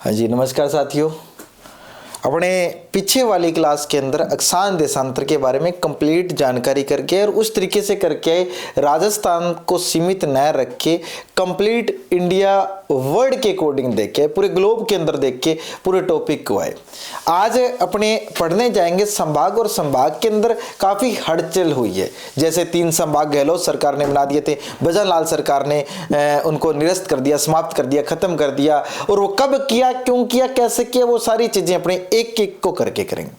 हाँ जी, नमस्कार साथियों। अपने पीछे वाली क्लास के अंदर अक्षांश देशांतर के बारे में कंप्लीट जानकारी करके और उस तरीके से करके राजस्थान को सीमित न रख के कंप्लीट इंडिया वर्ल्ड के अकॉर्डिंग देख के पूरे ग्लोब के अंदर देख के पूरे टॉपिक को आए। आज अपने पढ़ने जाएंगे संभाग, और संभाग के अंदर काफ़ी हलचल हुई है। जैसे 3 संभाग गहलोत सरकार ने बना दिए थे, भजन लाल सरकार ने उनको निरस्त कर दिया, समाप्त कर दिया, खत्म कर दिया, और वो कब किया, क्यों किया, कैसे किया, वो सारी चीजें अपने एक एक को करके करेंगे।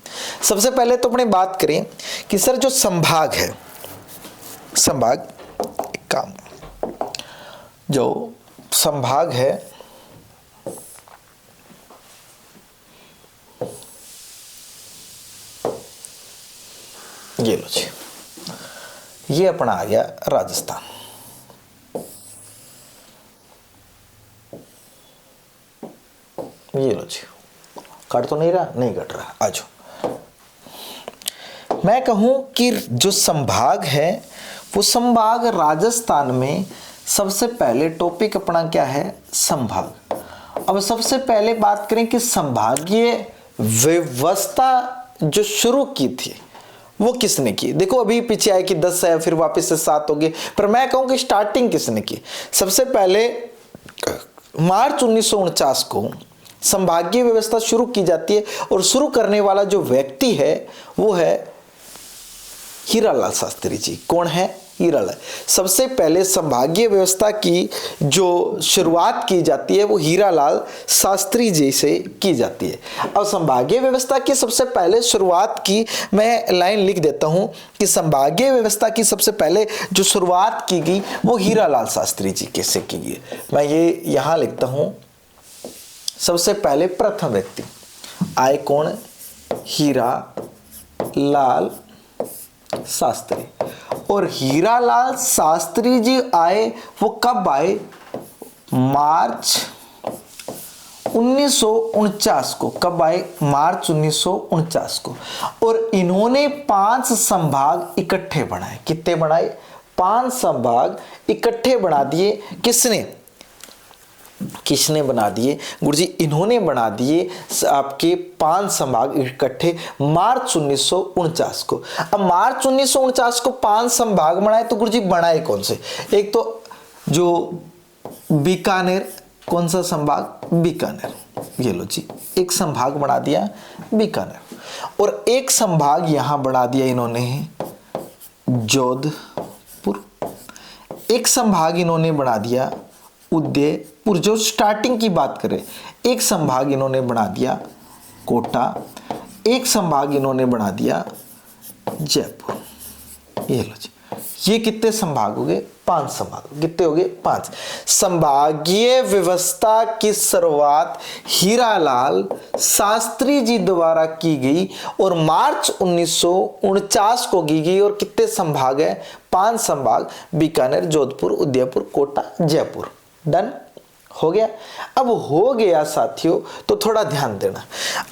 सबसे पहले तो अपने बात करें कि सर जो संभाग है, संभाग काम जो संभाग है ये लो जी, ये अपना आ गया राजस्थान। ये लो जी, कट तो नहीं रहा, नहीं कट रहा, आ जाओ। मैं कहूं कि जो संभाग है वो संभाग राजस्थान में सबसे पहले टॉपिक अपना क्या है, संभाग। अब सबसे पहले बात करें कि संभागीय व्यवस्था जो शुरू की थी वो किसने की। देखो अभी पीछे आए कि 10 है, फिर वापस से 7 हो गए, पर मैं कहूं कि स्टार्टिंग किसने की। सबसे पहले मार्च 1949 को संभागीय व्यवस्था शुरू की जाती है, और शुरू करने वाला जो व्यक्ति है वो है हीरालाल शास्त्री जी। कौन है? हीरालाल। सबसे पहले संभागीय व्यवस्था की जो शुरुआत की जाती है वो हीरालाल शास्त्री जी से की जाती है। अब संभागीय व्यवस्था की सबसे पहले शुरुआत की मैं लाइन लिख देता हूं कि संभागीय व्यवस्था की सबसे पहले जो शुरुआत की गई वो हीरालाल शास्त्री जी कैसे की गई। मैं ये यहां लिखता हूं, सबसे पहले प्रथम व्यक्ति आए कौन? हीरालाल शास्त्री। और हीरालाल शास्त्री जी आए, वो कब आए? मार्च 1949 को। कब आए? मार्च 1949 को। और इन्होंने 5 संभाग इकट्ठे बनाए। कितने बनाए? 5 संभाग इकट्ठे बना दिए। किसने बना दिए? गुरुजी इन्होंने बना दिए आपके 5 संभाग इकट्ठे मार्च 1949 को। अब मार्च 1949 को 5 संभाग बनाए, तो गुरुजी बनाए कौन से? एक तो जो बीकानेर, कौन सा संभाग? बीकानेर। ये लो जी, एक संभाग बना दिया बीकानेर, और एक संभाग यहां बना दिया इन्होंने जोधपुर। एक संभाग इन्होंने बना दिया उदयपुर, जो स्टार्टिंग की बात करें। एक संभाग इन्होंने बना दिया कोटा। एक संभाग इन्होंने बना दिया जयपुर। ये लो जी, ये कितने संभाग हो गए? 5 संभाग। कितने हो गए? 5। संभागीय व्यवस्था की शुरुआत हीरालाल शास्त्री जी द्वारा की गई, और मार्च 1949 को की गई। और कितने संभाग है? 5 संभाग, बीकानेर, जोधपुर, उदयपुर, कोटा, जयपुर। डन हो गया। अब हो गया साथियों, तो थोड़ा ध्यान देना।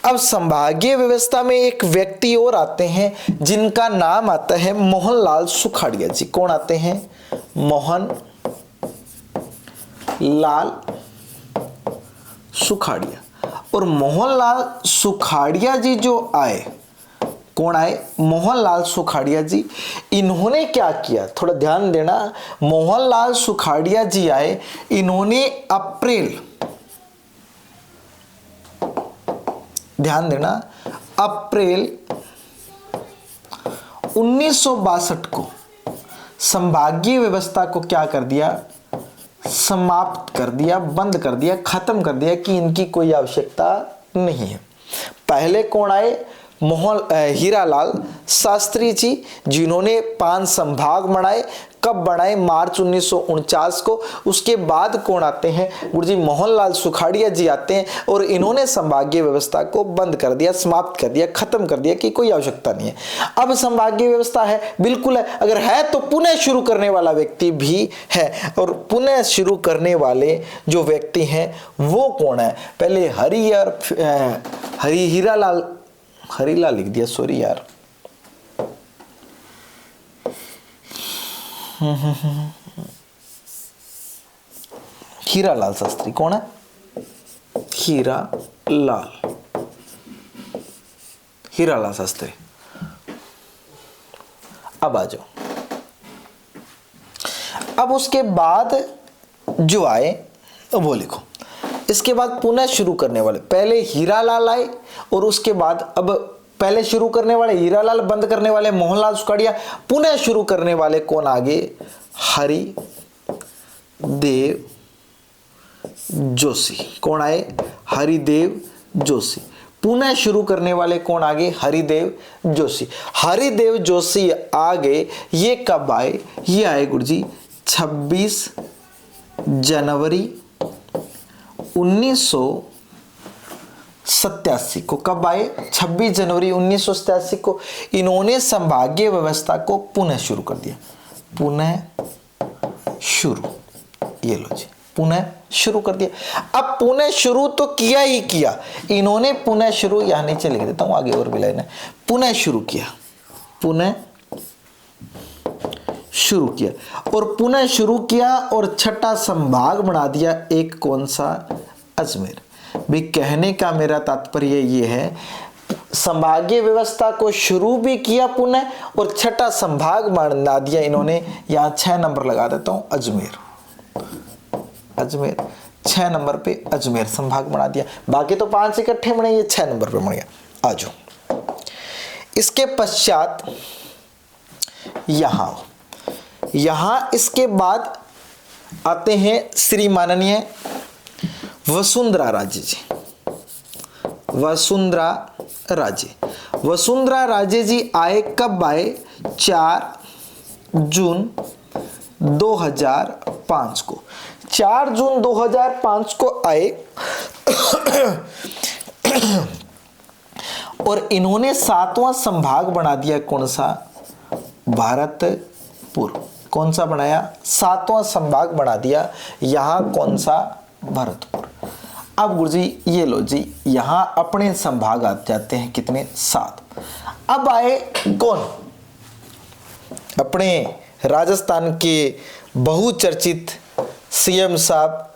अब संभागीय व्यवस्था में एक व्यक्ति और आते हैं जिनका नाम आता है मोहनलाल सुखाड़िया जी। कौन आते हैं? मोहन लाल सुखाड़िया। और मोहनलाल सुखाड़िया जी जो आए, कौन आए? मोहनलाल सुखाड़िया जी। इन्होंने क्या किया? थोड़ा ध्यान देना। मोहनलाल सुखाड़िया जी आए, इन्होंने अप्रैल, ध्यान देना, अप्रैल 1962 को संभागीय व्यवस्था को क्या कर दिया? समाप्त कर दिया, बंद कर दिया, खत्म कर दिया कि इनकी कोई आवश्यकता नहीं है। पहले कौन आए? हीरालाल शास्त्री जी, जिन्होंने 5 संभाग बनाए। कब बनाए? मार्च 1949 को। उसके बाद कौन आते हैं? गुरुजी मोहनलाल सुखाड़िया जी आते हैं, और इन्होंने संभागीय व्यवस्था को बंद कर दिया, समाप्त कर दिया, खत्म कर दिया कि कोई आवश्यकता नहीं है। अब संभागीय व्यवस्था है, बिल्कुल है। अगर है तो पुनः शुरू करने वाला व्यक्ति भी है, और पुनः शुरू करने वाले जो व्यक्ति हैं वो कौन है? पहले हरीलाल लिख दिया, सॉरी यार। हीरालाल शास्त्री कौन है? हीरा लाल, हीरालाल शास्त्री। अब आ जाओ। अब उसके बाद जो आए वो लिखो। इसके बाद पुनः शुरू करने वाले, पहले हीरालाल आए और उसके बाद अब पहले शुरू करने वाले हीरालाल, बंद करने वाले मोहनलाल सुखाड़िया, पुनः शुरू करने वाले कौन आगे? हरिदेव जोशी। कौन आए? हरिदेव जोशी। पुनः शुरू करने वाले कौन आगे? हरिदेव जोशी। हरिदेव जोशी आगे, ये कब आए? ये आए गुरुजी 26 जनवरी 1987 को। कब आए? 26 जनवरी 1987 को। इन्होंने संभागीय व्यवस्था को पुनः शुरू कर दिया। पुनः शुरू, ये लो जी, पुनः शुरू कर दिया। अब पुनः शुरू तो किया ही किया इन्होंने, पुनः शुरू यहां नीचे लिख देता हूं, आगे और भी लाइन है। पुनः शुरू किया, पुनः शुरू किया और पुनः शुरू किया और छठा संभाग बना दिया एक, कौन सा? अजमेर। भी कहने का मेरा तात्पर्य ये है, संभागीय व्यवस्था को शुरू भी किया पुनः और छठा संभाग बना दिया इन्होंने। यहां 6 नंबर लगा देता हूं, अजमेर। अजमेर 6 नंबर पे अजमेर संभाग बना दिया। बाकी तो 5 इकट्ठे बने, ये 6 नंबर पे बन गया। आ जाओ। इसके पश्चात यहां इसके बाद आते हैं श्री माननीय वसुंधरा राजे जी। वसुंधरा राजे जी आए, कब आए? 4 जून 2005 को। 4 जून 2005 को आए और इन्होंने 7वां संभाग बना दिया, कौन सा? भरतपुर। कौन सा बनाया? 7वां संभाग बना दिया यहां, कौन सा? भरतपुर। अब गुरुजी ये लो जी, यहां अपने संभाग आ जाते हैं कितने? 7। अब आए कौन? अपने राजस्थान के बहुचर्चित सीएम साहब,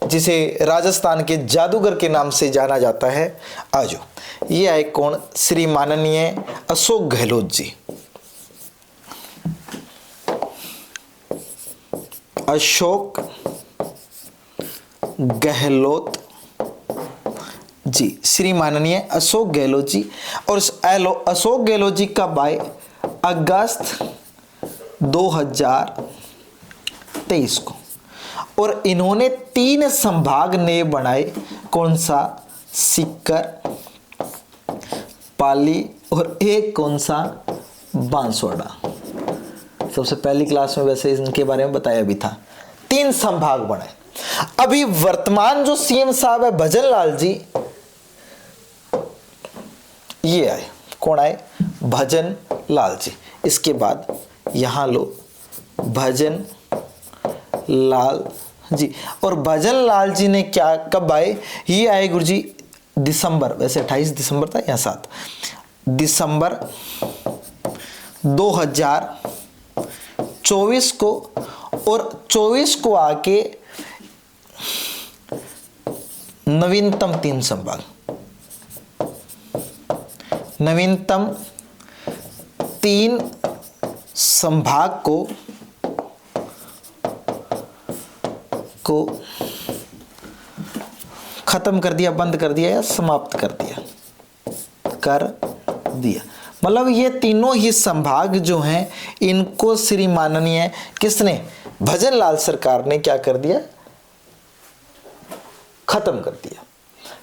जिसे राजस्थान के जादूगर के नाम से जाना जाता है। आजो, ये आए कौन? श्री माननीय अशोक गहलोत जी। अशोक गहलोत जी, श्री माननीय अशोक गहलोत जी। और अशोक गहलोत जी कब आए? अगस्त 2023 को। और इन्होंने 3 संभाग नए बनाए, कौन सा? सीकर, पाली और एक कौन सा? बांसवाड़ा। सबसे पहली क्लास में वैसे इनके बारे में बताया भी था। 3 संभाग बने। अभी वर्तमान जो सीएम साहब है भजन लाल जी, ये आए। कौन आए? भजन लाल जी। इसके बाद यहां लो भजन लाल जी। और भजन लाल जी ने क्या, कब आए? ये आए गुरुजी दिसंबर, वैसे 28 दिसंबर था या 7 दिसंबर 2024 को। और 24 को आके नवीनतम 3 संभाग, नवीनतम 3 संभाग को खत्म कर दिया, बंद कर दिया या समाप्त कर दिया। मतलब ये तीनों ही संभाग जो हैं, इनको श्री माननीय किसने? भजन लाल सरकार ने क्या कर दिया? खत्म कर दिया।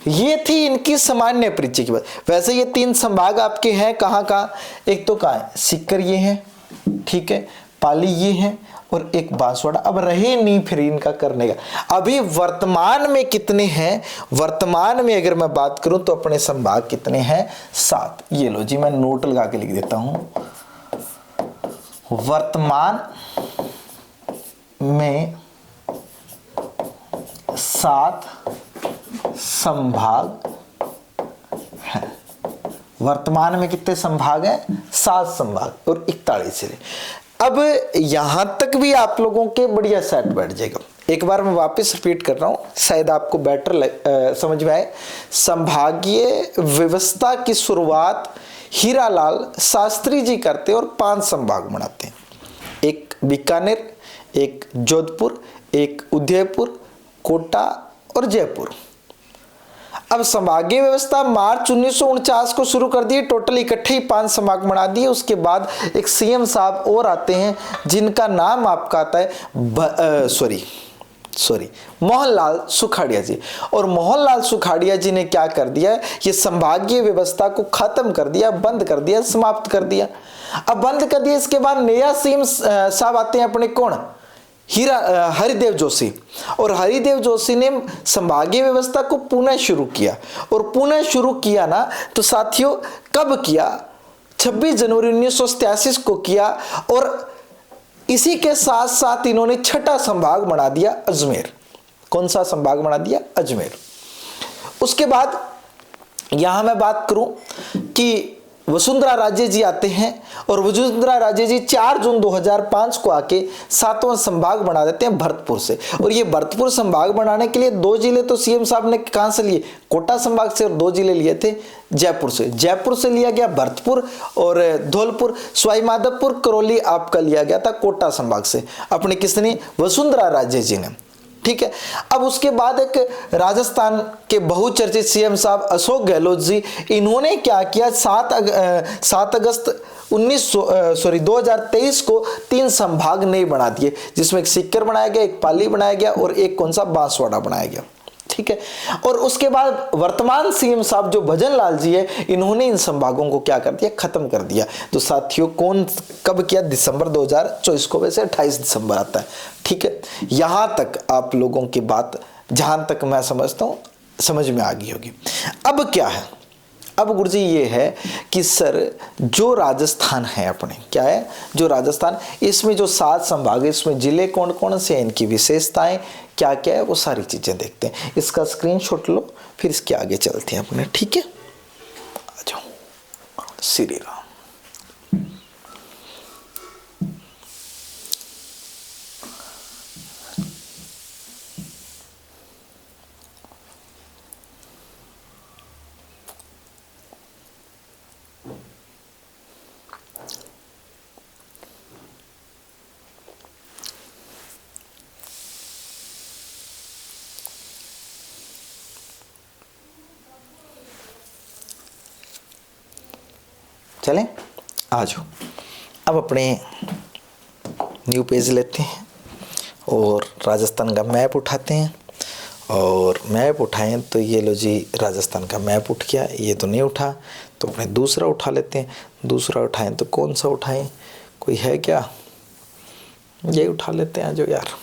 ये थी इनकी सामान्य परिचय की बात। वैसे ये 3 संभाग आपके हैं कहाँ का? एक तो कहाँ है? सीकर ये है, ठीक है, पाली ये है और एक बांसवाड़ा। अब रहे नहीं फिर इनका करने का। अभी वर्तमान में कितने हैं? वर्तमान में अगर मैं बात करूं तो अपने संभाग कितने हैं? 7। ये लो जी, मैं नोट लगा के लिख देता हूं। वर्तमान में 7 संभाग हैं। वर्तमान में कितने संभाग हैं? 7 संभाग और 41 जिले। अब यहां तक भी आप लोगों के बढ़िया सेट बैठ जाएगा। एक बार मैं वापस रिपीट कर रहा हूं, शायद आपको बेटर समझ में आए। संभागीय व्यवस्था की शुरुआत हीरालाल शास्त्री जी करते और 5 संभाग बनाते हैं। एक बीकानेर, एक जोधपुर, एक उदयपुर, कोटा और जयपुर। अब संभागीय व्यवस्था मार्च 1949 को शुरू कर दी। टोटल इकट्ठे ही 5 संभाग बना दिए। उसके बाद एक सीएम साहब और आते हैं जिनका नाम आपका आता है मोहनलाल सुखाड़िया जी। और मोहनलाल सुखाड़िया जी ने क्या कर दिया, ये संभागीय व्यवस्था को खत्म कर दिया, बंद कर दिया, समाप्त कर दिया। अब बंद कर दिया, इसके बाद नया सीएम साहब आते हैं अपने, कौन, हरिदेव जोशी। और हरिदेव जोशी ने संभागीय व्यवस्था को पुनः शुरू किया। और पुनः शुरू किया ना तो साथियों कब किया, 26 जनवरी 1987 को किया। और इसी के साथ साथ इन्होंने 6ठा संभाग बना दिया अजमेर। कौन सा संभाग बना दिया, अजमेर। उसके बाद यहां मैं बात करूं कि वसुंधरा राजे जी आते हैं और वसुंधरा राजे जी 4 जून 2005 को आके 7वां संभाग बना देते हैं भरतपुर से। और ये भरतपुर संभाग बनाने के लिए 2 जिले तो सीएम साहब ने कहां से लिए, कोटा संभाग से, और 2 जिले लिए थे जयपुर से। जयपुर से लिया गया भरतपुर और धौलपुर। सवाईमाधोपुर, करौली आपका लिया गया था कोटा संभाग से, अपने किसने, वसुंधरा राजे जी ने। ठीक है। अब उसके बाद एक राजस्थान के बहुचर्चित सीएम साहब अशोक गहलोत जी, इन्होंने क्या किया, 7 अगस्त 2023 को 3 संभाग नए बना दिए, जिसमें एक सीकर बनाया गया, एक पाली बनाया गया और एक कौन सा, बांसवाड़ा बनाया गया। ठीक है। और उसके बाद वर्तमान सीएम साहब जो भजन लाल जी है, इन्होंने इन संभागों को क्या कर दिया, खत्म कर दिया। तो साथियों कौन कब किया, दिसंबर 2024 को, वैसे 28 दिसंबर आता है। ठीक है। यहां तक आप लोगों की बात जहां तक मैं समझता हूं समझ में आ गई होगी। अब क्या है, अब गुरुजी ये है कि सर जो राजस्थान है अपने, क्या है, जो राजस्थान, इसमें जो 7 संभाग है, इसमें जिले कौन कौन से हैं, इनकी विशेषताएं क्या क्या है, वो सारी चीजें देखते हैं। इसका स्क्रीनशॉट लो, फिर इसके आगे चलते हैं अपने। ठीक है, आ जाओ। श्री राम। चलें, आ जाओ। अब अपने न्यू पेज लेते हैं और राजस्थान का मैप उठाते हैं। और मैप उठाएं तो ये लो जी, राजस्थान का मैप उठ गया। ये तो नहीं उठा तो अपने दूसरा उठा लेते हैं। दूसरा उठाएं तो कौन सा उठाएं, कोई है क्या, ये उठा लेते हैं जो यार।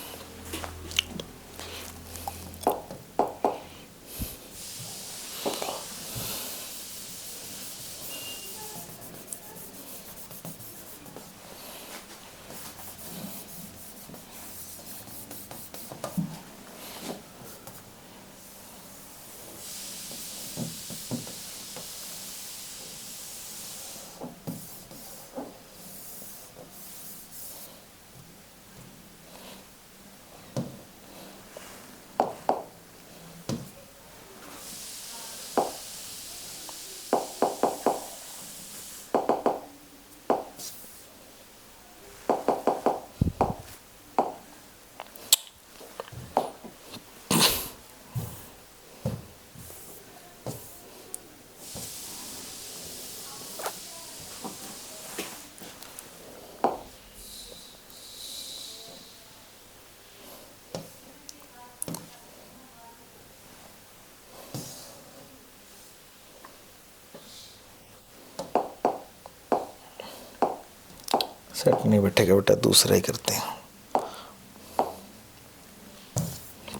सेट नहीं बैठेगा बेटा, दूसरा ही करते हैं,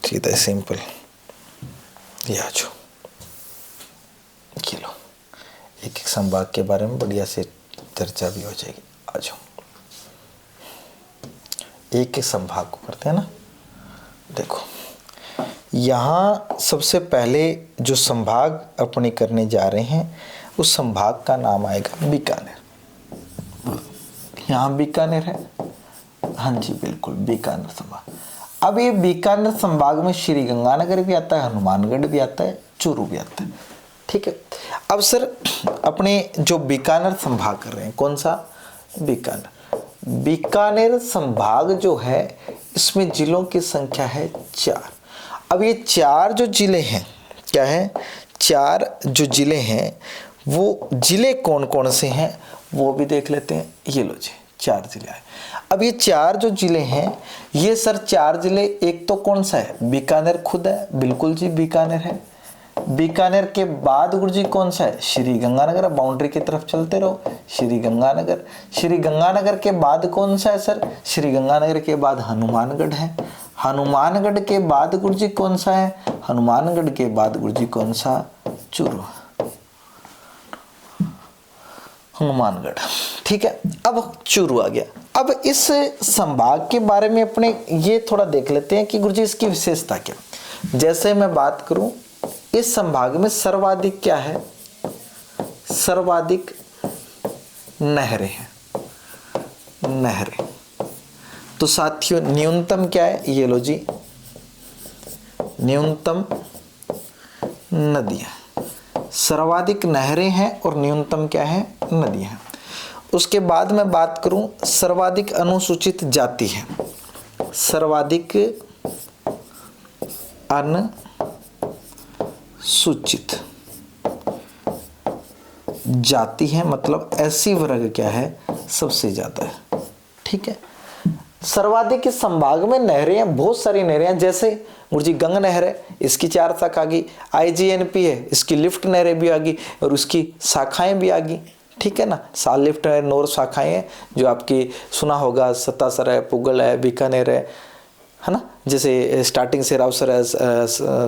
सीधा सिंपल। ये आ जाओ, लो एक एक संभाग के बारे में बढ़िया से चर्चा भी हो जाएगी। आ जाओ, एक एक संभाग को करते हैं ना। देखो यहाँ सबसे पहले जो संभाग अपने करने जा रहे हैं, उस संभाग का नाम आएगा बीकानेर। यहाँ बीकानेर है, हाँ जी बिल्कुल बीकानेर संभाग। अब ये बीकानेर संभाग में श्री गंगानगर भी आता है, हनुमानगढ़ भी आता है, चूरू भी आता है। ठीक है, अब सर अपने जो बीकानेर संभाग कर रहे हैं, कौन सा? बीकानेर संभाग जो है इसमें जिलों की संख्या है 4। अब ये 4 जो जिले हैं, क्या है? 4 जो जिले हैं वो जिले कौन कौन से हैं वो भी देख लेते हैं। ये लो जी 4 जिले आए। अब ये 4 जो जिले हैं ये सर 4 जिले, एक तो कौन सा है? बीकानेर खुद है, बिल्कुल जी बीकानेर है। बीकानेर के बाद गुरु जी कौन सा है? श्री गंगानगर। बाउंड्री की तरफ चलते रहो, श्री गंगानगर। श्री गंगानगर के बाद कौन सा है सर? श्री गंगानगर के बाद हनुमानगढ़ है। हनुमानगढ़ के बाद गुरु जी कौन सा है? हनुमानगढ़ के बाद गुरु जी कौन सा? चूरू, हनुमानगढ़। ठीक है, अब चूरू आ गया। अब इस संभाग के बारे में अपने ये थोड़ा देख लेते हैं कि गुरुजी इसकी विशेषता क्या। जैसे मैं बात करूं, इस संभाग में सर्वाधिक क्या है? सर्वाधिक नहरें हैं, नहरें। तो साथियों न्यूनतम क्या है? ये लो जी, न्यूनतम नदियां। सर्वाधिक नहरें हैं और न्यूनतम क्या है? नदियां। उसके बाद मैं बात करूं, सर्वाधिक अनुसूचित जाति है। सर्वाधिक अनुसूचित जाति है, मतलब ऐसी वर्ग क्या है? सबसे ज्यादा है। ठीक है, सर्वाधिक इस संभाग में नहरें हैं, बहुत सारी नहरें हैं। जैसे गुरुजी गंग नहर है, इसकी 4 शाखा आ गई। IGNP है, इसकी लिफ्ट नहरें भी आ गई और उसकी शाखाएं भी आ गई। ठीक है ना, साल लिफ्ट है, 9 शाखाएं हैं जो आपकी सुना होगा, सतासर है, पुगल है, बीकानेर है ना। जैसे स्टार्टिंग से रावसर है,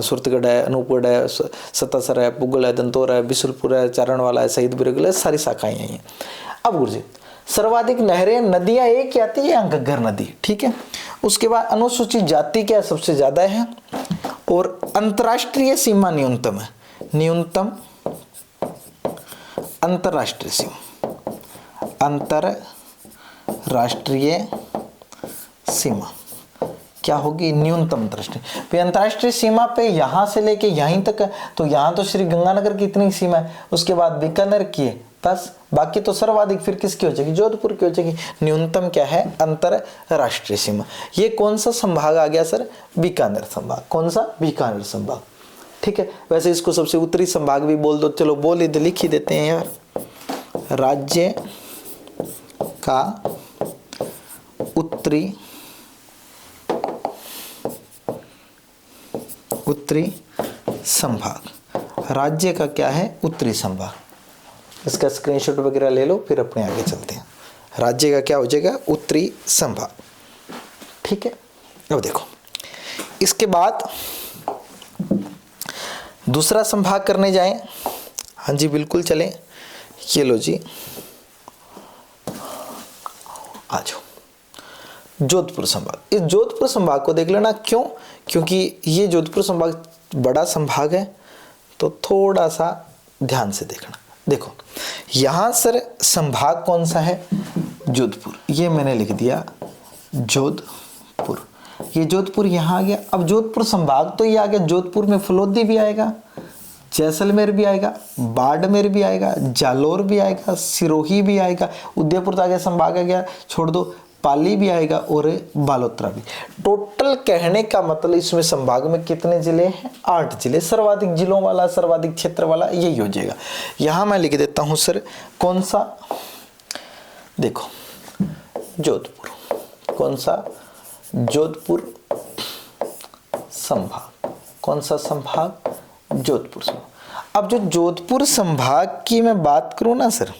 सुरतगढ़ है, अनूपगढ़ है, सतासर है, पुगल है, दंतौर है, बिशुलपुर है, चारणवाला है, शहीद बिरगल है, सारी शाखाएं हैं। अब गुरुजी सर्वाधिक नहरें, नदियां एक आती है, यहाँ घग्गर नदी। ठीक है, उसके बाद अनुसूचित जाति क्या सबसे ज्यादा है और अंतरराष्ट्रीय सीमा न्यूनतम है। न्यूनतम अंतरराष्ट्रीय सीमा, अंतरराष्ट्रीय सीमा क्या होगी? न्यूनतम अंतरराष्ट्रीय। अंतरराष्ट्रीय सीमा पे यहां से लेके यहीं तक है, तो यहां तो श्री गंगानगर की इतनी सीमा है, उसके बाद बीकानेर की है 10, बाकी तो सर्वाधिक फिर किसकी हो जाएगी? जोधपुर की हो जाएगी। न्यूनतम क्या है? अंतरराष्ट्रीय सीमा। ये कौन सा संभाग आ गया सर? बीकानेर संभाग। कौन सा? बीकानेर संभाग। ठीक है, वैसे इसको सबसे उत्तरी संभाग भी बोल दो, चलो बोल ही लिख ही देते हैं यार। राज्य का उत्तरी संभाग। राज्य का क्या है? उत्तरी संभाग। इसका स्क्रीनशॉट वगैरह ले लो, फिर अपने आगे चलते हैं। राज्य का क्या हो जाएगा? उत्तरी संभाग। ठीक है, अब देखो इसके बाद दूसरा संभाग करने जाएं। हाँ जी बिल्कुल चलें। ये लो जी, आ जाओ जोधपुर संभाग। इस जोधपुर संभाग को देख लेना। क्यों? क्योंकि ये जोधपुर संभाग बड़ा संभाग है, तो थोड़ा सा ध्यान से देखना। देखो यहां सर संभाग कौन सा है? जोधपुर। ये मैंने लिख दिया जोधपुर। ये जोधपुर यहां आ गया। अब जोधपुर संभाग तो ये आ गया। जोधपुर में फलोदी भी आएगा, जैसलमेर भी आएगा, बाड़मेर भी आएगा, जालोर भी आएगा, सिरोही भी आएगा, उदयपुर तो आगे संभाग आ गया, छोड़ दो, पाली भी आएगा और बालोतरा भी। टोटल कहने का मतलब इसमें संभाग में कितने जिले हैं? 8 जिले। सर्वाधिक जिलों वाला, सर्वाधिक क्षेत्र वाला यही हो जाएगा। यहां मैं लिख देता हूं सर कौन सा? देखो जोधपुर। कौन सा? जोधपुर संभाग। कौन सा संभाग? जोधपुर संभाग। अब जो जोधपुर संभाग की मैं बात करूं ना सर,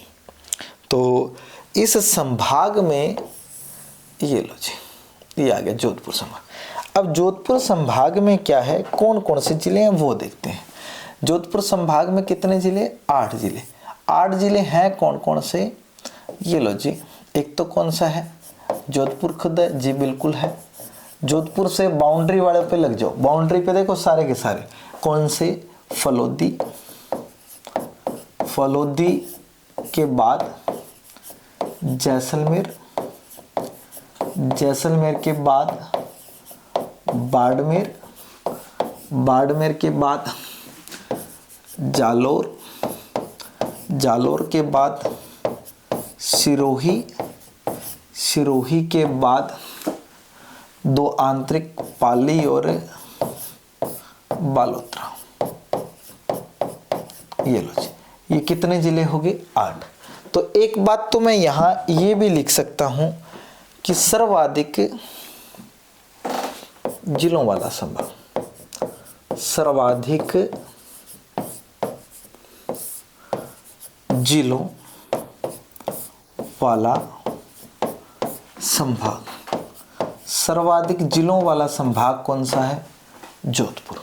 तो इस संभाग में ये लो जी, ये आ गया जोधपुर संभाग। अब जोधपुर संभाग में क्या है, कौन कौन से जिले हैं वो देखते हैं। जोधपुर संभाग में कितने जिले? 8 जिले। 8 जिले हैं कौन कौन से? ये लो जी, एक तो कौन सा है? जोधपुर खुद है जी, बिल्कुल है। जोधपुर से बाउंड्री वाले पे लग जाओ। बाउंड्री पे देखो सारे के सारे कौन से? फलोदी। फलोदी के बाद जैसलमेर, जैसलमेर के बाद बाड़मेर, बाड़मेर के बाद जालोर, जालोर के बाद सिरोही, सिरोही के बाद दो आंतरिक पाली और बालोतरा। ये लो जी, ये कितने जिले हो गए? 8। तो एक बात तो मैं यहां ये भी लिख सकता हूं कि सर्वाधिक जिलों वाला संभाग, सर्वाधिक जिलों वाला संभाग, सर्वाधिक जिलों वाला संभाग कौन सा है? जोधपुर।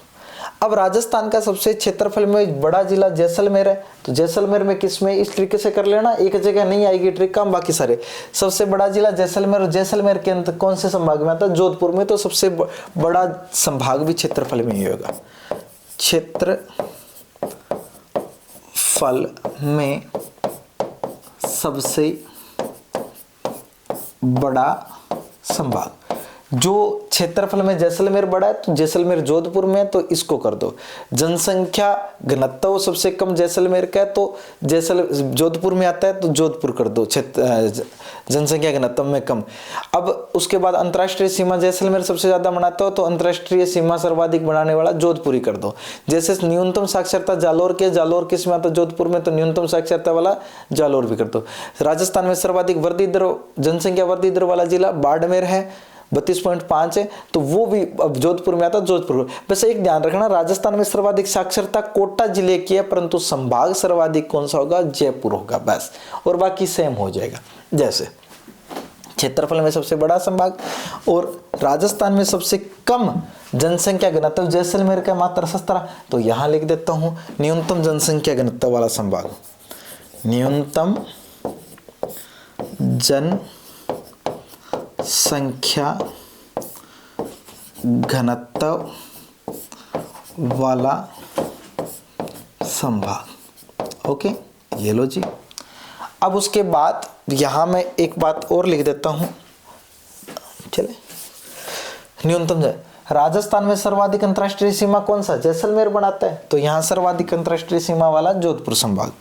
अब राजस्थान का सबसे क्षेत्रफल में बड़ा जिला जैसलमेर है, तो जैसलमेर में किस में इस तरीके से कर लेना, एक जगह नहीं आएगी ट्रिक काम, बाकी सारे। सबसे बड़ा जिला जैसलमेर, और जैसलमेर के अंदर कौन से संभाग में आता है? जोधपुर में। तो सबसे बड़ा संभाग भी क्षेत्रफल में ही होगा। क्षेत्रफल में सबसे बड़ा संभाग, जो क्षेत्रफल में जैसलमेर बड़ा है तो जैसलमेर जोधपुर में, तो इसको कर दो। जनसंख्या घनत्व सबसे कम जैसलमेर का है तो जोधपुर में आता है, तो जोधपुर कर दो जनसंख्या घनत्व में कम। अब उसके बाद अंतर्राष्ट्रीय सीमा जैसलमेर सबसे ज्यादा बनाता हो तो अंतर्राष्ट्रीय सीमा सर्वाधिक बनाने वाला जोधपुर ही कर दो। जैसे न्यूनतम साक्षरता जालोर किस में आता है? जोधपुर में, तो न्यूनतम साक्षरता वाला जालोर भी कर दो। राजस्थान में सर्वाधिक वृद्धि दर, जनसंख्या वृद्धि दर वाला जिला बाड़मेर है, 32.5 है, तो वो भी अब जोधपुर में आता है, जोधपुर। बस एक ध्यान रखना, राजस्थान में सर्वाधिक साक्षरता कोटा जिले की है, परंतु संभाग सर्वाधिक कौन सा होगा? जयपुर होगा, बस। और बाकी सेम हो जाएगा। जैसे क्षेत्रफल में सबसे बड़ा संभाग और राजस्थान में सबसे कम जनसंख्या घनत्व जैसलमेर का मात्र 17, तो यहां लिख देता हूं न्यूनतम जनसंख्या घनत्व वाला संभाग, न्यूनतम जनसंख्या घनत्व वाला संभाग। ओके, ये लो जी। अब उसके बाद यहां मैं एक बात और लिख देता हूं, चले। न्यूनतम राजस्थान में सर्वाधिक अंतरराष्ट्रीय सीमा कौन सा? जैसलमेर बनाता है, तो यहां सर्वाधिक अंतरराष्ट्रीय सीमा वाला जोधपुर संभाग।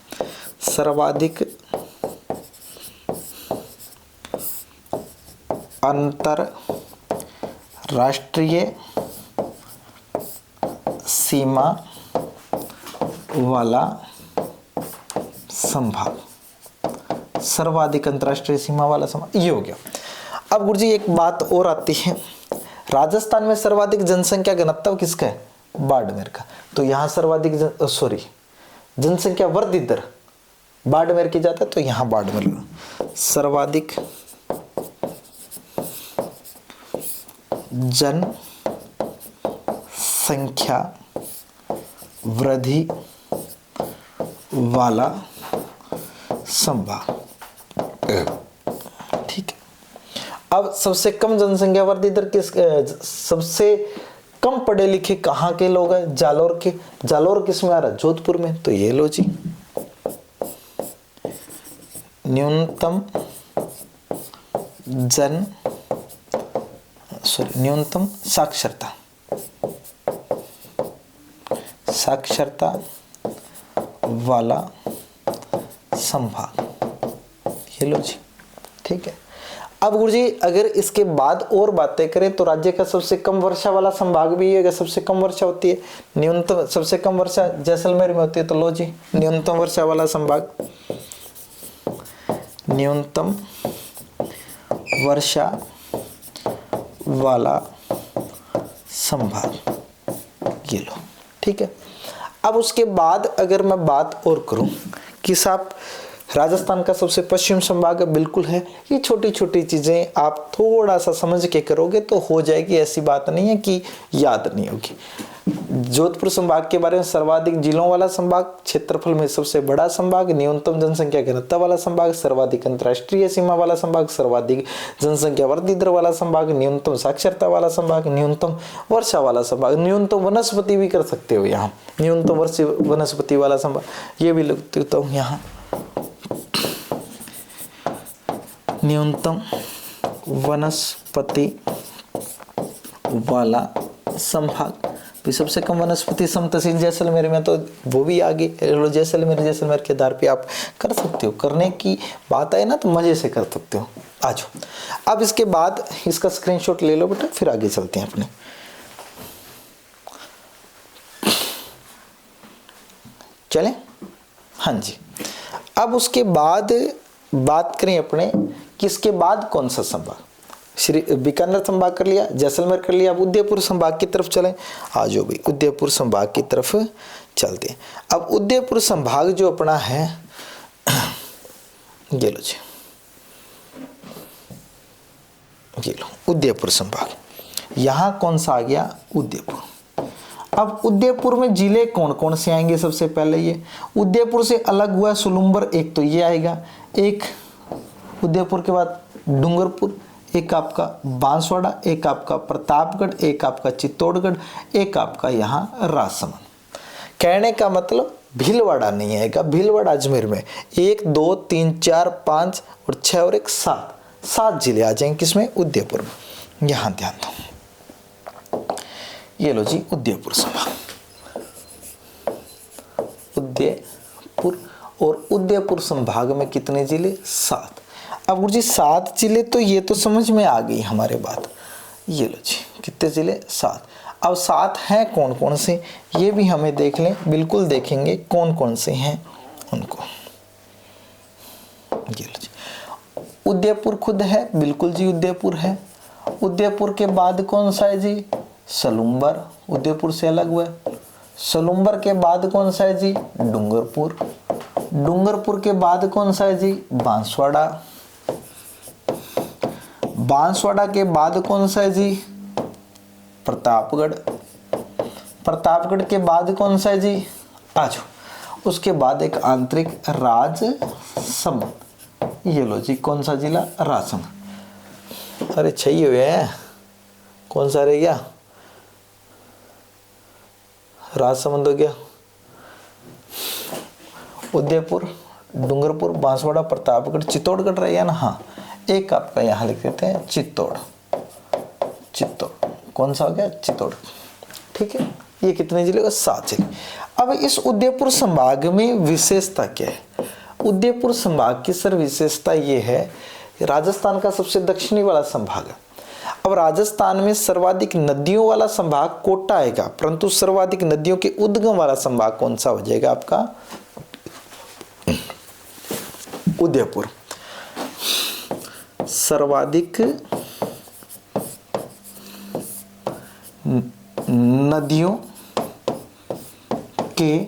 सर्वाधिक अंतरराष्ट्रीय सीमा वाला संभाग, सर्वाधिक अंतरराष्ट्रीय सीमा वाला संभाग, ये हो गया। अब गुरुजी एक बात और आती है, राजस्थान में सर्वाधिक जनसंख्या घनत्व किसका है? बाड़मेर का। तो यहां सर्वाधिक जनसंख्या वृद्धि दर बाड़मेर की जाता है, तो यहां बाड़मेर। सर्वाधिक जनसंख्या वृद्धि वाला संभाग, ठीक है। अब सबसे कम जनसंख्या वृद्धि दर किस, सबसे कम पढ़े लिखे कहाँ के लोग हैं? जालोर के। जालोर किस में आ रहा है? जोधपुर में। तो ये लो जी, न्यूनतम न्यूनतम साक्षरता वाला संभाग, ये लो जी, ठीक है। अब गुरुजी अगर इसके बाद और बातें करें तो राज्य का सबसे कम वर्षा वाला संभाग भी है। सबसे कम वर्षा होती है, न्यूनतम सबसे कम वर्षा जैसलमेर में होती है, तो लो जी न्यूनतम वर्षा वाला संभाग, न्यूनतम वर्षा वाला संभाग, ये लो, ठीक है। अब उसके बाद अगर मैं बात और करूं कि साहब राजस्थान का सबसे पश्चिम संभाग बिल्कुल है। ये छोटी छोटी चीजें आप थोड़ा सा समझ के करोगे तो हो जाएगी, ऐसी बात नहीं है कि याद नहीं होगी। जोधपुर संभाग के बारे में, सर्वाधिक जिलों वाला संभाग, क्षेत्रफल में सबसे बड़ा संभाग, न्यूनतम जनसंख्या घनत्व वाला संभाग, सर्वाधिक अंतरराष्ट्रीय सीमा वाला संभाग, सर्वाधिक जनसंख्या वृद्धि दर वाला संभाग, न्यूनतम साक्षरता वाला संभाग, न्यूनतम वर्षा वाला संभाग, न्यूनतम वनस्पति भी कर सकते हो यहाँ, न्यूनतम वनस्पति वाला संभाग, ये भी लिखता हूँ यहाँ, न्यूनतम वनस्पति वाला संभाग भी सबसे कम वनस्पति सम तहसील जैसलमेर में, तो वो भी आगे जैसलमेर के आधार पे आप कर सकते हो। करने की बात आए ना तो मजे से कर सकते हो। आ जाओ अब इसके बाद इसका स्क्रीनशॉट ले लो बेटा, फिर आगे चलते हैं अपने। चलें, हाँ जी। अब उसके बाद बात करें अपने किसके बाद कौन सा संभाग। श्री बीकानेर संभाग कर लिया, जैसलमेर कर लिया, अब उदयपुर संभाग की तरफ चलें। आ जाओ भाई, उदयपुर संभाग की तरफ चलते हैं। अब उदयपुर संभाग जो अपना है, ये लो जी, ये लो उदयपुर संभाग। यहां कौन सा आ गया? उदयपुर। अब उदयपुर में जिले कौन कौन से आएंगे? सबसे पहले ये उदयपुर से अलग हुआ सुलुम्बर, एक तो ये आएगा, एक उदयपुर के बाद डूंगरपुर, एक आपका बांसवाड़ा, एक आपका प्रतापगढ़, एक आपका चित्तौड़गढ़, एक आपका यहाँ राजसमंद। कहने का मतलब भीलवाड़ा नहीं आएगा, भीलवाड़ा अजमेर में 1 2 3 4 5 और 6 और 1 7 जिले आ जाएंगे किसमें? उदयपुर में। यहाँ ध्यान दो, ये लो जी उदयपुर संभाग, उदयपुर। और उदयपुर संभाग में कितने जिले? 7। अब गुरुजी 7 जिले, तो ये तो समझ में आ गई हमारे बात। ये लो जी, कितने जिले? 7। अब 7 हैं कौन कौन से, ये भी हमें देख लें, बिल्कुल देखेंगे कौन कौन से हैं उनको। ये लो जी, उदयपुर खुद है, बिल्कुल जी उदयपुर है। उदयपुर के बाद कौन सा है जी? सलुम्बर, उदयपुर से अलग हुआ। सलुम्बर के बाद कौन सा है जी? डूंगरपुर। डूंगरपुर के बाद कौन सा है जी? बांसवाड़ा। बांसवाड़ा के बाद कौन सा है जी? प्रतापगढ़। प्रतापगढ़ के बाद कौन सा है जी? आजो। उसके बाद एक आंतरिक राजसमंद। ये लो जी, कौन सा जिला? राजसमंद। अरे 6 हुए हैं, कौन सा रह गया? राजसमंद हो गया। उदयपुर, डूंगरपुर, बांसवाड़ा, प्रतापगढ़, चित्तौड़गढ़ रह गया ना। हाँ, एक आपका यहाँ लिख देते हैं चित्तौड़। कौन सा हो गया? चित्तौड़। ठीक है, ये कितने जिले का? 7 जिले। अब इस उदयपुर संभाग में विशेषता क्या है? उदयपुर संभाग की सर विशेषता ये है, राजस्थान का सबसे दक्षिणी वाला संभाग है। अब राजस्थान में सर्वाधिक नदियों वाला संभाग कोटा आएगा, परंतु सर्वाधिक नदियों के उद्गम वाला संभाग कौन सा हो जाएगा आपका? उदयपुर। सर्वाधिक नदियों के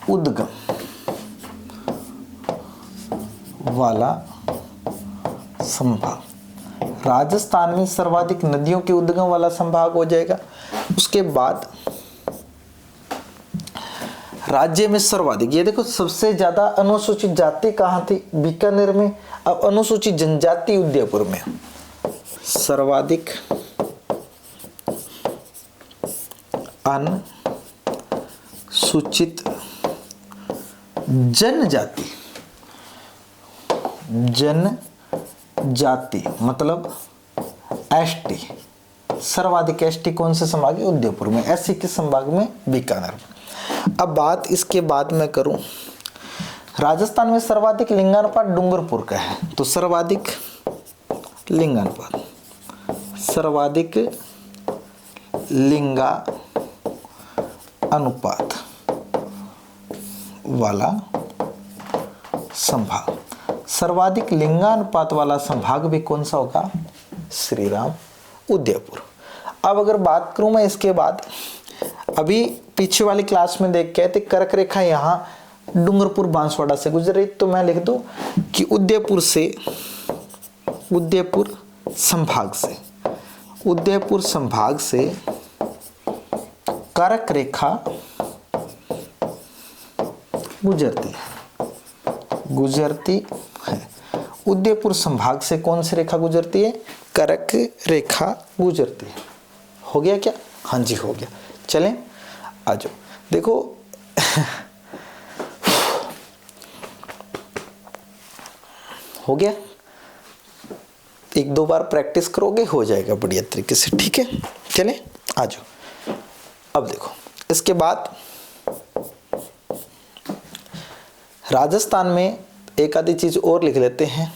उद्गम वाला संभाग, राजस्थान में सर्वाधिक नदियों के उद्गम वाला संभाग हो जाएगा। उसके बाद राज्य में सर्वाधिक, ये देखो सबसे ज्यादा अनुसूचित जाति कहाँ थी? बीकानेर में। अब अनुसूचित जनजाति उदयपुर में। सर्वाधिक अनुसूचित जनजाति, जनजाति मतलब एसटी। सर्वाधिक एसटी कौन से संभाग है? उदयपुर में। एससी के संभाग में? बीकानेर में। अब बात इसके बाद मैं करूं, राजस्थान में सर्वाधिक लिंगानुपात डूंगरपुर का है, तो सर्वाधिक लिंगानुपात, सर्वाधिक लिंगानुपात वाला संभाग, सर्वाधिक लिंगानुपात वाला संभाग भी कौन सा होगा? श्रीराम, उदयपुर। अब अगर बात करूं मैं इसके बाद, अभी पीछे वाली क्लास में देख के थे कर्क रेखा यहाँ डूंगरपुर बांसवाड़ा से गुजरी, तो मैं लिख दूं कि उदयपुर संभाग से कर्क रेखा गुजरती है। उदयपुर संभाग से कौन सी रेखा गुजरती है? कर्क रेखा गुजरती है। हो गया क्या? हाँ जी हो गया। चलें आ जाओ, देखो हो गया। 1-2 बार प्रैक्टिस करोगे हो जाएगा बढ़िया तरीके से, ठीक है। चले आ जाओ। अब देखो इसके बाद राजस्थान में एक आधी चीज और लिख लेते हैं।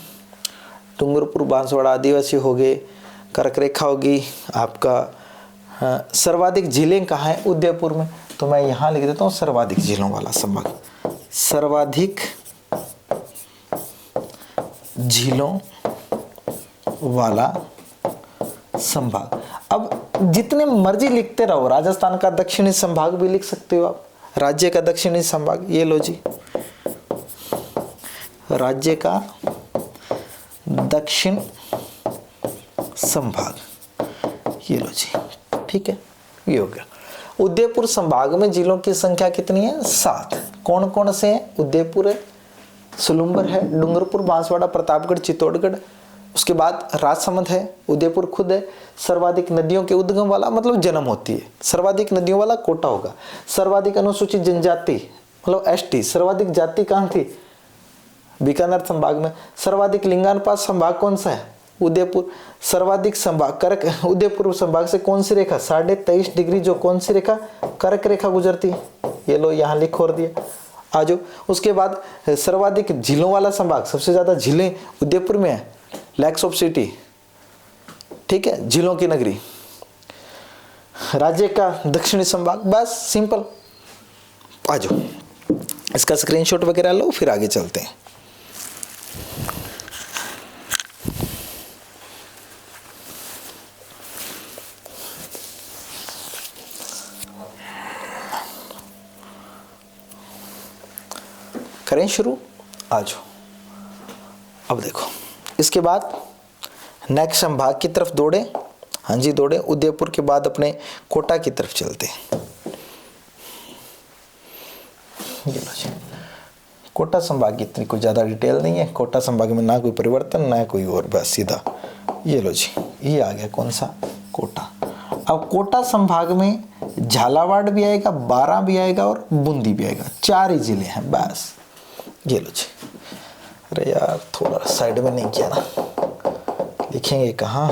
डूंगरपुर बांसवाड़ा आदिवासी हो गए, कर्क रेखा होगी आपका। सर्वाधिक झीलें कहाँ है? उदयपुर में। तो मैं यहाँ लिख देता हूँ सर्वाधिक झीलों वाला संभाग, सर्वाधिक झीलों वाला संभाग। अब जितने मर्जी लिखते रहो, राजस्थान का दक्षिणी संभाग भी लिख सकते हो आप, राज्य का दक्षिणी संभाग। ये लो जी, राज्य का दक्षिण संभाग, ये लो जी, ठीक है, ये हो गया। उदयपुर संभाग में जिलों की संख्या कितनी है? 7। कौन कौन से हैं? उदयपुर है, सुलुम्बर है, डूंगरपुर, बांसवाड़ा, प्रतापगढ़, चित्तौड़गढ़। उसके बाद राजसमंद है, उदयपुर खुद है। सर्वाधिक नदियों के उद्गम वाला मतलब जन्म होती है, सर्वाधिक नदियों वाला कोटा होगा। सर्वाधिक अनुसूचित जनजाति मतलब एसटी, सर्वाधिक जाति कहाँ थी? बीकानेर संभाग में। सर्वाधिक लिंगानुपात संभाग कौन सा है? उदयपुर। सर्वाधिक संभाग कर्क, उदयपुर संभाग से कौन सी रेखा? 23.5 डिग्री जो कौन सी रेखा? कर्क रेखा गुजरती है। ये लो यहाँ लिख और दिया, आ जाओ। उसके बाद सर्वाधिक झीलों वाला संभाग, सबसे ज्यादा झीलें उदयपुर में है, लैक्स ऑफ सिटी, ठीक है, झीलों की नगरी। राज्य का दक्षिणी संभाग, बस सिंपल। आ जाओ, इसका स्क्रीनशॉट वगैरह लो, फिर आगे चलते हैं। करें शुरू, आ जाओ। अब देखो इसके बाद नेक्स्ट संभाग की तरफ दौड़े, हाँ जी दौड़े। उदयपुर के बाद अपने कोटा की तरफ चलते हैं। ये लो जी, कोटा संभाग की इतनी कोई ज़्यादा डिटेल नहीं है। कोटा संभाग में ना कोई परिवर्तन ना कोई और, बस सीधा। ये लो जी, ये आ गया कौन सा? कोटा। अब कोटा संभाग में झालावाड़ भी आएगा, बारां भी आएगा और बूंदी भी आएगा। 4 ही जिले हैं बस। ये लो जी, अरे यार थोड़ा साइड में नहीं किया ना, लिखेंगे कहाँ?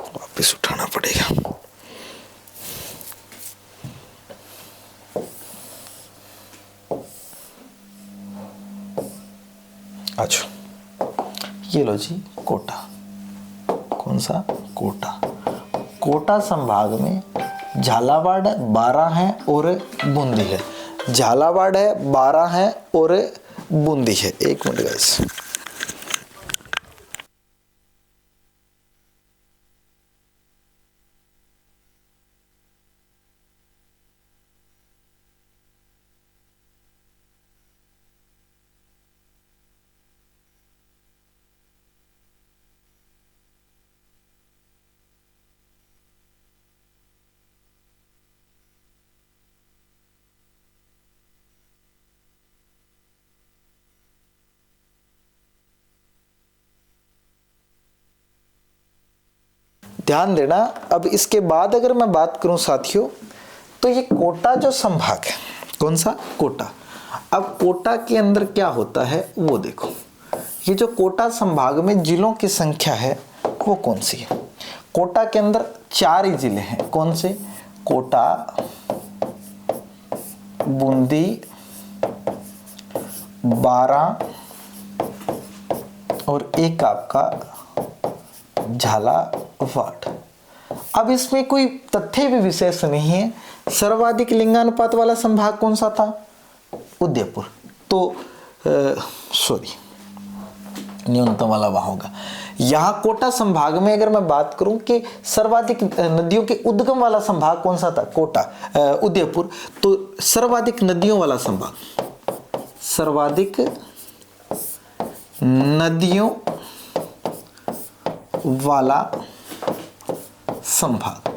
वापस उठाना पड़ेगा। अच्छा, ये लो जी कोटा। कौन सा? कोटा। कोटा संभाग में झालावाड़ है, बारां है और बूंदी है। झालावाड़ है, बारां है और बूंदी है। एक मिनट गाइस, ध्यान देना। अब इसके बाद अगर मैं बात करूं साथियों, तो ये कोटा जो संभाग है, कौन सा? कोटा। अब कोटा के अंदर क्या होता है वो देखो। ये जो कोटा संभाग में जिलों की संख्या है वो कौन सी है? कोटा के अंदर 4 ही जिले हैं। कौन से? कोटा, बूंदी, बारां और एक आपका झालावाड़। अब इसमें कोई तथ्य भी विशेष नहीं है। सर्वाधिक लिंगानुपात वाला संभाग कौन सा था? उदयपुर। तो सॉरी, न्यूनतम वाला वहां होगा। यहां कोटा संभाग में अगर मैं बात करूं कि सर्वाधिक नदियों के उद्गम वाला संभाग कौन सा था? कोटा, उदयपुर। तो सर्वाधिक नदियों वाला संभाग, सर्वाधिक नदियों वाला संभाग,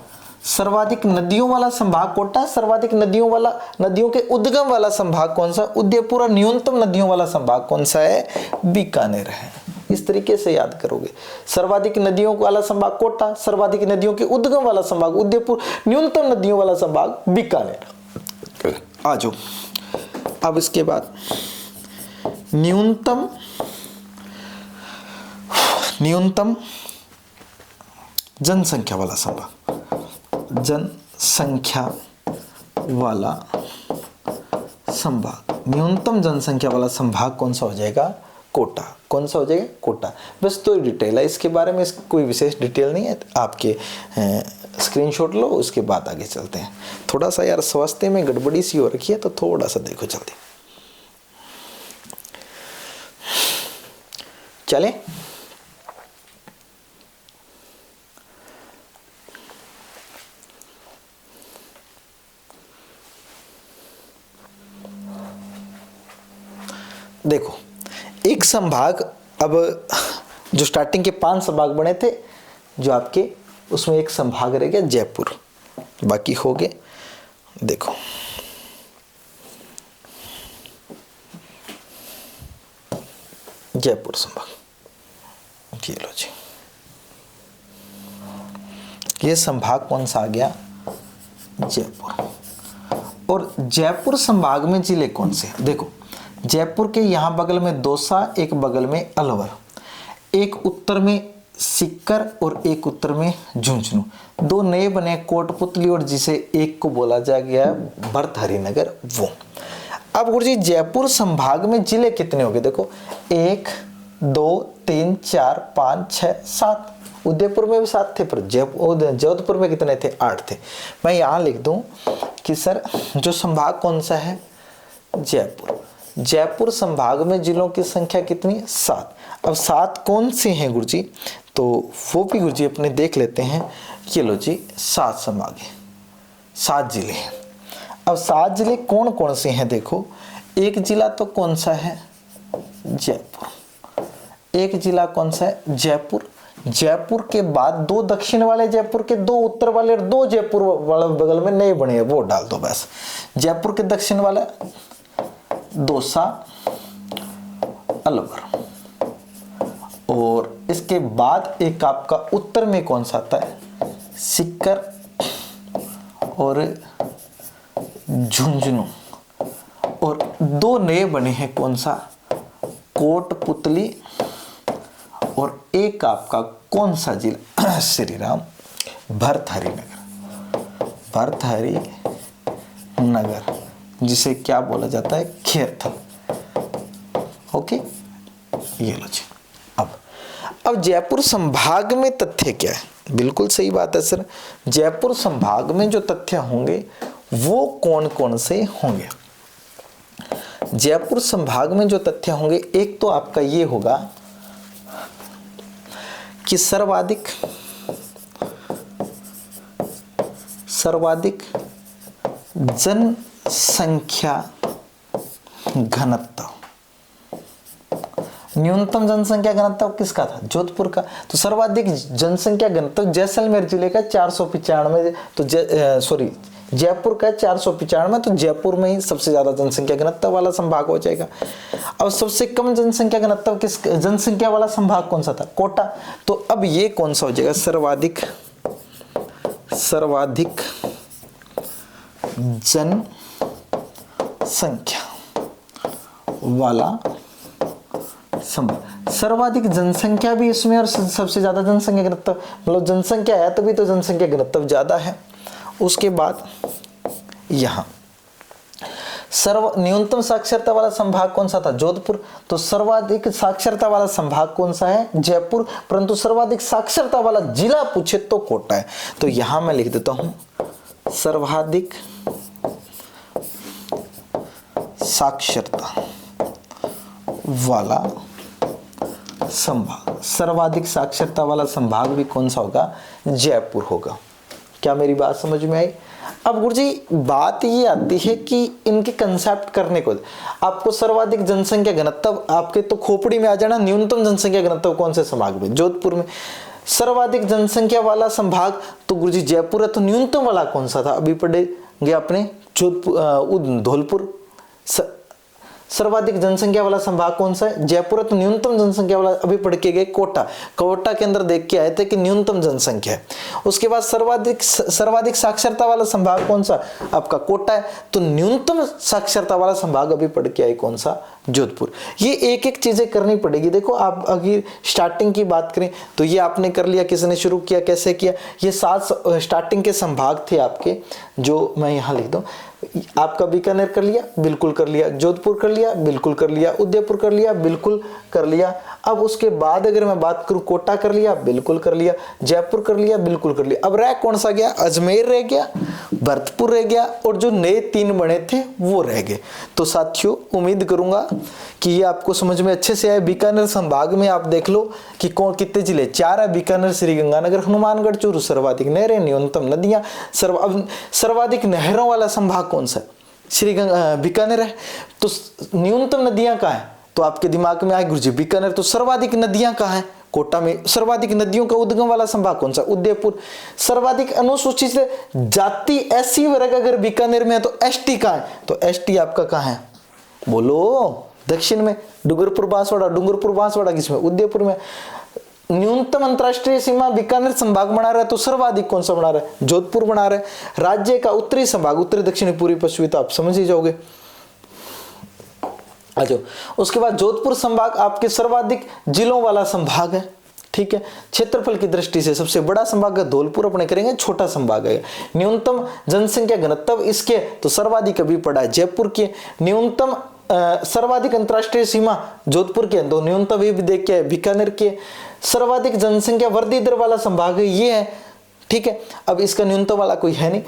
सर्वाधिक नदियों वाला संभाग कोटा। सर्वाधिक नदियों के उद्गम वाला संभाग कौन सा? उदयपुर। और न्यूनतम नदियों वाला संभाग कौन सा है? बीकानेर है। इस तरीके से याद करोगे। सर्वाधिक नदियों वाला संभाग कोटा, सर्वाधिक नदियों के उद्गम वाला संभाग उदयपुर, न्यूनतम नदियों वाला संभाग बीकानेर। आ जाओ। अब इसके बाद न्यूनतम न्यूनतम जनसंख्या वाला संभाग, जनसंख्या वाला संभाग, न्यूनतम जनसंख्या वाला संभाग कौन सा हो जाएगा? कोटा। कौन सा हो जाएगा? कोटा। बस तो डिटेल है इसके बारे में, कोई विशेष डिटेल नहीं है। आपके स्क्रीनशॉट लो, उसके बाद आगे चलते हैं। थोड़ा सा यार स्वास्थ्य में गड़बड़ी सी हो रखी है, तो थोड़ा सा देखो जल्दी। चले देखो, एक संभाग, अब जो स्टार्टिंग के 5 संभाग बने थे जो आपके, उसमें एक संभाग रह गया जयपुर, बाकी हो गए। देखो जयपुर संभाग, ये लो जी, ये संभाग कौन सा आ गया? जयपुर। और जयपुर संभाग में जिले कौन से? देखो जयपुर के यहाँ बगल में दौसा, एक बगल में अलवर, एक उत्तर में सिक्कर और एक उत्तर में झुंझुनू। 2 नए बने कोटपुतली और जिसे एक को बोला जा गया भर्तहरि नगर, वो। अब गुरुजी जयपुर संभाग में जिले कितने हो गए? देखो 1 2 3 4 5 6 7। उदयपुर में भी 7 थे, पर जोधपुर में कितने थे? 8 थे। मैं यहाँ लिख दूं कि सर जो संभाग कौन सा है? जयपुर। जयपुर संभाग में जिलों की संख्या कितनी? 7। अब 7 कौन से हैं गुरुजी? तो वो भी गुरुजी अपने देख लेते हैं। ये लो जी, 7 संभाग हैं, 7 जिले हैं। अब 7 जिले कौन कौन से हैं? देखो एक जिला तो कौन सा है? जयपुर। एक जिला कौन सा है? जयपुर। जयपुर के बाद 2 दक्षिण वाले जयपुर के, 2 उत्तर वाले और 2 जयपुर वाले बगल में नए बने हैं, वो डाल दो बस। जयपुर के दक्षिण वाला दौसा, अलवर, और इसके बाद एक आपका उत्तर में कौन सा आता है? सिक्कर और झुंझुनू। और 2 नए बने हैं, कौन सा? कोटपुतली, और एक आपका कौन सा जिला? श्री राम, भर्तहरि नगर। भर्तहरि नगर, जिसे क्या बोला जाता है? खेरथल। ओके, ये लो जी। अब जयपुर संभाग में तथ्य क्या है? बिल्कुल सही बात है सर। जयपुर संभाग में जो तथ्य होंगे वो कौन कौन से होंगे? जयपुर संभाग में जो तथ्य होंगे, एक तो आपका ये होगा कि सर्वाधिक जनसंख्या घनत्व, न्यूनतम जनसंख्या घनत्व किसका था? जोधपुर का। तो सर्वाधिक जनसंख्या घनत्व जैसलमेर जिले का 495, तो जयपुर का 495, तो जयपुर में ही सबसे ज्यादा जनसंख्या घनत्व वाला संभाग हो जाएगा। अब सबसे कम जनसंख्या घनत्व किस जनसंख्या वाला संभाग कौन सा था? कोटा। तो अब ये कौन सा हो जाएगा? सर्वाधिक जनसंख्या वाला संभाग। सर्वाधिक जनसंख्या भी इसमें और सबसे ज्यादा जनसंख्या घनत्व, मतलब जनसंख्या है तभी तो जनसंख्या घनत्व ज्यादा है। उसके बाद यहां न्यूनतम साक्षरता वाला संभाग कौन सा था? जोधपुर। तो सर्वाधिक साक्षरता वाला संभाग कौन सा है? जयपुर। परंतु सर्वाधिक साक्षरता वाला जिला पूछे तो कोटा है। तो यहां मैं लिख देता हूं सर्वाधिक साक्षरता वाला संभाग। सर्वाधिक साक्षरता वाला संभाग भी कौन सा होगा? जयपुर होगा। क्या मेरी बात समझ में आई? अब गुरुजी बात ये आती है कि इनके कंसेप्ट करने को, आपको सर्वाधिक जनसंख्या घनत्व आपके तो खोपड़ी में आ जाना, न्यूनतम जनसंख्या घनत्व कौन से संभाग में? जोधपुर में। सर्वाधिक जनसंख्या वाला संभाग तो गुरुजी जयपुर है, तो न्यूनतम वाला कौन सा था? अभी पढ़ेंगे अपने धौलपुर। सर्वाधिक जनसंख्या वाला संभाग कौन सा है? जयपुर है, तो न्यूनतम जनसंख्या वाला अभी पढ़ के गए कोटा। कोटा के अंदर देख के आए थे कि न्यूनतम जनसंख्या है। उसके बाद सर्वाधिक साक्षरता वाला संभाग कौन सा? आपका कोटा है, तो न्यूनतम साक्षरता वाला संभाग अभी पढ़ के आए कौन सा? जोधपुर। ये एक एक चीजें करनी पड़ेगी। देखो आप अगर स्टार्टिंग की बात करें तो ये आपने कर लिया, किसने शुरू किया, कैसे किया, ये 7 स्टार्टिंग के संभाग थे आपके, जो मैं यहाँ लिख दूं। आपका बीकानेर कर लिया, बिल्कुल कर लिया, जोधपुर कर लिया, बिल्कुल कर लिया, उदयपुर कर लिया, बिल्कुल कर लिया। अब उसके बाद अगर मैं बात करूं, कोटा कर लिया, बिल्कुल कर लिया, जयपुर कर लिया, बिल्कुल कर लिया। अब रह कौन सा गया? अजमेर रह गया, भरतपुर रह गया, और जो नए 3 बने थे वो रह गए। तो साथियों उम्मीद करूंगा कि ये आपको समझ में अच्छे से आए। बीकानेर संभाग में आप देख लो कि कौन कितने जिले, 4 है। बीकानेर, श्रीगंगानगर, हनुमानगढ़, चूरू। सर्वाधिक नहरें, न्यूनतम नदियां। सर्वाधिक नहरों वाला संभाग कौन सा? बीकानेर है। तो न्यूनतम नदियां कहाँ है? तो आपके दिमाग में आए गुरुजी बीकानेर। तो सर्वाधिक नदियां कहाँ है? कोटा में। सर्वाधिक नदियों का उद्गम वाला संभाग कौन सा? उदयपुर। सर्वाधिक अनुसूचित जाति एससी वर्ग अगर बीकानेर में है तो एसटी कहाँ है? तो एसटी आपका कहाँ है? बोलो, दक्षिण में। डूंगरपुर बांसवाड़ा, डूंगरपुर बांसवाड़ा किसमें? उदयपुर में। न्यूनतम अंतरराष्ट्रीय सीमा बीकानेर संभाग बना रहा है, तो सर्वाधिक कौन सा बना रहा है? जोधपुर बना रहा है। राज्य का उत्तरी संभाग, उत्तरी, दक्षिणी, पूर्वी, पश्चिमी, तो आप समझ ही जाओगे। अच्छा, उसके बाद जोधपुर संभाग आपके सर्वाधिक जिलों वाला संभाग है, ठीक है। क्षेत्रफल की दृष्टि से सबसे बड़ा संभाग है धौलपुर, अपने करेंगे छोटा संभाग है। न्यूनतम जनसंख्या घनत्व इसके तो सर्वाधिक अभी पड़ा है जयपुर के। न्यूनतम सर्वाधिक अंतरराष्ट्रीय सीमा जोधपुर के, तो न्यूनतम भी देख के बीकानेर के। सर्वाधिक जनसंख्या वृद्धि दर वाला संभाग है ये है, ठीक है। अब इसका न्यूनतम वाला कोई है नहीं।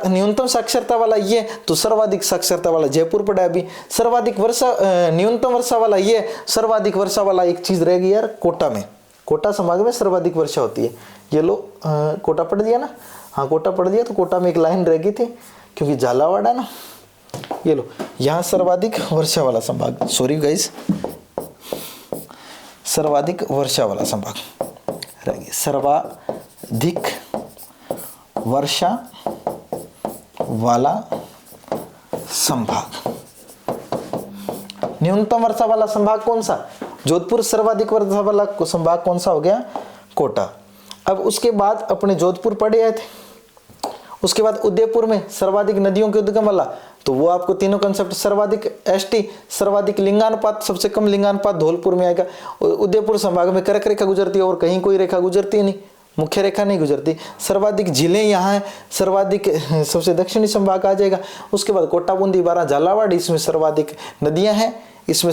न्यूनतम साक्षरता वाला ये, तो सर्वाधिक साक्षरता वाला जयपुर पड़ा है अभी। सर्वाधिक वर्षा, न्यूनतम वर्षा वाला ये, सर्वाधिक वर्षा वाला एक चीज रह गई यार, कोटा में। कोटा संभाग में सर्वाधिक वर्षा होती है। ये लो कोटा पढ़ दिया ना, हाँ कोटा पढ़ दिया। तो कोटा में एक लाइन रह गई थी क्योंकि झालावाड़ है ना। ये लो यहाँ सर्वाधिक वर्षा वाला संभाग, सॉरी गाइस, सर्वाधिक वर्षा वाला संभाग रह गया। सर्वाधिक वर्षा वाला संभाग। न्यूनतम वर्षा वाला संभाग कौन सा? जोधपुर। सर्वाधिक वर्षा वाला संभाग कौन सा हो गया? कोटा। अब उसके बाद अपने जोधपुर पढ़े आए थे। उसके बाद उदयपुर में सर्वाधिक नदियों के उद्गम वाला, तो वो आपको तीनों कंसेप्ट, सर्वाधिक एसटी, सर्वाधिक लिंगानुपात, सबसे कम लिंगानुपात धौलपुर में आएगा। उदयपुर संभाग में कर्क रेखा गुजरती है और कहीं कोई रेखा गुजरती है नहीं, मुख्य रेखा नहीं गुजरती। सर्वाधिक जिले यहाँ है, सर्वाधिक सबसे दक्षिणी संभाग आ जाएगा। उसके बाद कोटा, बूंदी, बारां, झालावाड़, इसमें सर्वाधिक नदियां हैं। इसमें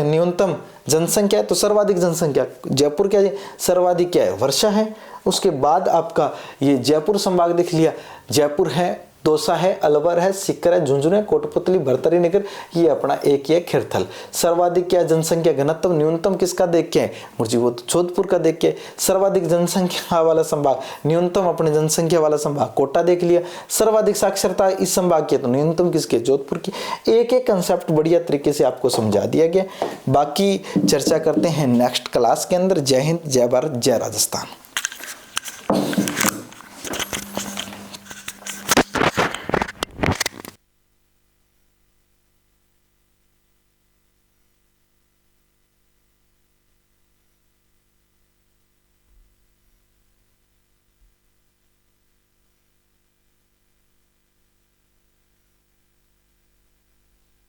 न्यूनतम जनसंख्या है, तो सर्वाधिक जनसंख्या जयपुर क्या है? सर्वाधिक क्या है? वर्षा है। उसके बाद आपका ये जयपुर संभाग देख लिया, जयपुर है, दौसा है, अलवर है, सीकर है, झुंझुनू है, कोटपुतली, भरतरी नगर, ये अपना एक ही है खिरथल। सर्वाधिक क्या जनसंख्या घनत्व, न्यूनतम किसका देख के है? मुझे वो तो जोधपुर का देख के। सर्वाधिक जनसंख्या वाला संभाग, न्यूनतम अपने जनसंख्या वाला संभाग कोटा देख लिया। सर्वाधिक साक्षरता इस संभाग की, तो न्यूनतम किसके? जोधपुर की। एक एक कंसेप्ट बढ़िया तरीके से आपको समझा दिया गया। बाकी चर्चा करते हैं नेक्स्ट क्लास के अंदर। जय हिंद, जय भारत, जय राजस्थान।